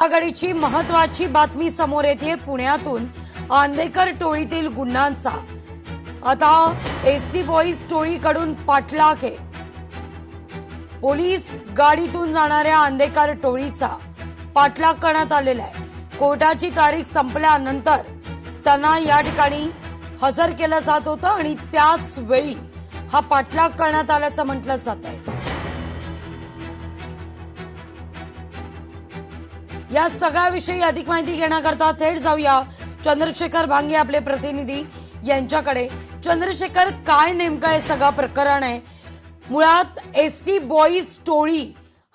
आघाडीची महत्वाची बातमी समोर येते। पुण्यातून आंदेकर टोळीतील गुन्ह्यांचा आता एसटी बॉईज टोळीकडून पाठलाग आहे। पोलीस गाडीतून जाणाऱ्या आंदेकर टोळीचा पाठलाग करण्यात आलेला आहे। कोर्टाची तारीख संपल्यानंतर त्यांना या ठिकाणी हजर केलं जात होतं आणि त्याच वेळी हा पाठलाग करण्यात आल्याचं म्हटलं जात आहे। या सगळ्याविषयी अधिक माहिती घेण्याकरता थेट जाऊया चंद्रशेखर भांगे आपले प्रतिनिधी यांच्याकडे। चंद्रशेखर, काय नेमकं हे सगळं प्रकरण आहे? मुळात एसटी बॉईज टोळी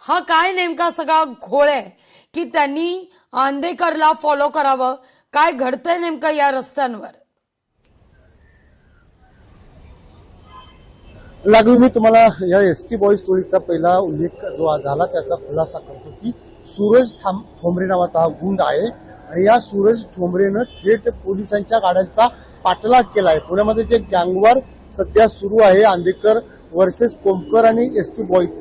हा काय नेमका सगळा घोळ आहे की त्यांनी आंदेकरला फॉलो करावं? काय घडतंय नेमकं या रस्त्यांवर? लागू मी तुम्हाला या एसटी बॉईज टोळीचा पहिला उल्लेख जो झाला त्याचा खुलासा करतो की सूरज ठोंबरे नावाचा हा गुंड आहे आणि या सूरज ठोंबरेनं थेट पोलिसांच्या गाड्यांचा पाठलाग केला आहे। पुण्यामध्ये जे गँगवॉर सध्या सुरू आहे, आंदेकर वर्सेस कोमकर आणि एसटी बॉईज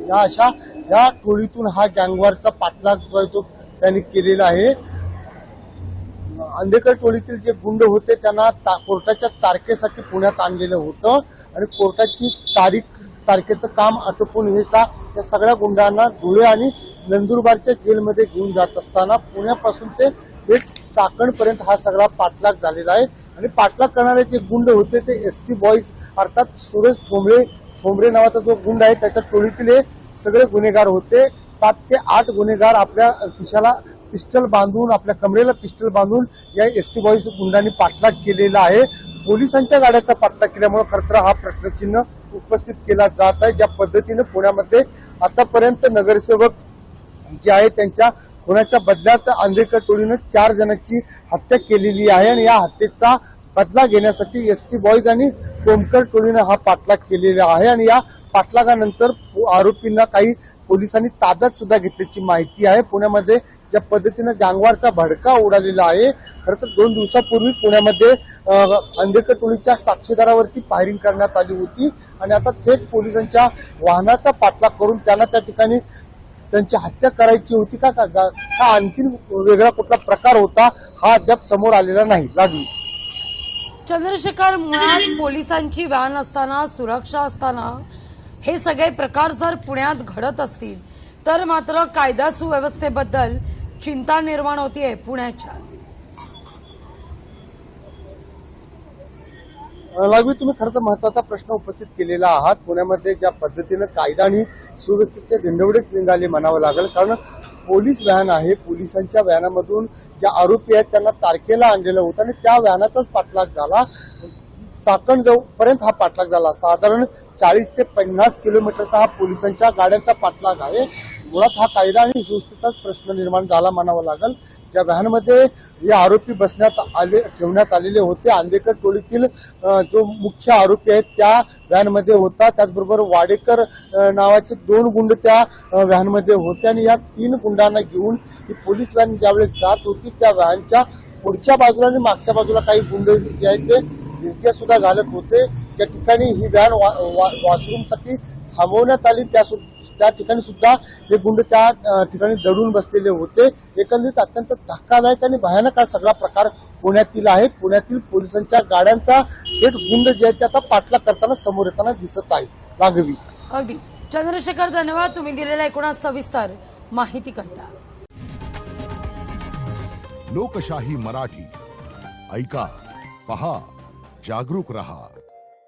या टोळीतून हा गँगवॉरचा पाठलाग जो आहे तो त्यांनी केलेला आहे। आंदेकर टोळीतील जे गुंड होते त्यांना कोर्टाच्या तारखेसाठी पुण्यात आणलेलं होतं आणि कोर्टाची तारखेचं काम आटोपून या सगळ्या गुंडांना धुळे आणि नंदुरबारच्या जेलमध्ये घेऊन जात असताना पुण्यापासून ते चाकणपर्यंत हा सगळा पाठलाग झालेला आहे। आणि पाठलाग करणारे जे गुंड होते ते एसटी बॉईज अर्थात सूरज ठोंबरे नावाचा जो गुंड आहे त्याच्या टोळीतील हे सगळे गुन्हेगार होते। 7 ते 8 गुन्हेगार आपल्या खिशाला पिस्टल बांधून, आपल्या कमरेला पिस्टल बांधून या एसटी बॉईज गुंडांनी पाठलाग केलेला आहे। पोलिसांच्या गाड्याचा पाठलाग केल्यामुळे खरं तर हा प्रश्नचिन्ह उपस्थित केला जात आहे। ज्या पद्धतीने पुण्यामध्ये आतापर्यंत नगरसेवक जे आहे त्यांच्या खुनाच्या बदल्यात आंदेकर टोळीनं 4 जणांची हत्या केलेली आहे आणि या हत्येचा बदला घेण्यासाठी एसटी बॉईज आणि कोमकर टोळीनं हा पाठलाग केलेला आहे आणि या पाठलागानंतर आरोपींना काही पोलिसांनी ताब्यात सुद्धा घेतल्याची माहिती आहे। पुण्यामध्ये ज्या पद्धतीनं गँगवॉरचा भडका उडालेला आहे, खरं तर 2 दिवसापूर्वी पुण्यामध्ये आंदेकर टोळीच्या साक्षीदारावरती फायरिंग करण्यात आली होती आणि आता थेट पोलिसांच्या वाहनाचा पाठलाग करून त्यांना त्या ठिकाणी त्यांची हत्या करायची होती का आणखीन वेगळा कुठला प्रकार होता हा अद्याप समोर आलेला नाही। लागली चंद्रशेखर, मुळात पोलिसांची व्हॅन असताना, सुरक्षा असताना हे सगळे प्रकार जर पुण्यात घडत असतील तर मात्र कायदा सुव्यवस्थेबद्दल चिंता निर्माण होतीये पुण्याच्या। लागवी तुम्ही खरं तर महत्वाचा प्रश्न उपस्थित केलेला आहात। पुण्यामध्ये ज्या पद्धतीनं कायदा आणि सुव्यवस्थेचे झेंडेवडेच निघाले म्हणावं लागेल, कारण पोलीस व्हॅन आहे, पोलिसांच्या व्हॅनामधून ज्या आरोपी आहेत त्यांना तारखेला आणलेलं होतं आणि त्या व्हॅनाचाच पाठलाग झाला। चाकण पर्यंत हा पाठलाग झाला। साधारण 40 ते 50 किलोमीटरचा हा पोलिसांच्या गाड्यांचा पाठलाग आहे। मुळात हा कायदा आणि सुव्यवस्थेचाच प्रश्न निर्माण झाला म्हणावं लागेल। ज्या व्हॅनमध्ये हे आरोपी ठेवण्यात आलेले होते, आंदेकर टोळीतील जो मुख्य आरोपी आहेत त्या व्हॅनमध्ये होता, त्याचबरोबर वाडेकर नावाचे 2 गुंड त्या व्हॅनमध्ये होते आणि या 3 गुंडांना घेऊन ही पोलीस व्हॅन ज्यावेळेस जात होती त्या व्हॅनच्या पुढच्या बाजूला आणि मागच्या बाजूला काही गुंड जे आहेत ते गिरट्या सुद्धा घालत होते। त्या ठिकाणी ही व्हॅन वॉशरूमसाठी थांबवण्यात आली, त्या ठिकाणी सुद्धा हे गुंड त्या ठिकाणी दडून बसलेले होते। एकंदरीत अत्यंत धक्कादायक आणि भयानक हा सगळा प्रकार पुण्यातील आहे। पुण्यातील पोलिसांच्या गाड्यांचा थेट गुंड जे आहेत ते आता पाठलाग करताना समोर येताना दिसत आहे। लागवी अगदी चंद्रशेखर, धन्यवाद तुम्ही दिलेल्या एकूण सविस्तर माहिती करता। लोकशाही मराठी ऐका, पहा, जागरूक रहा।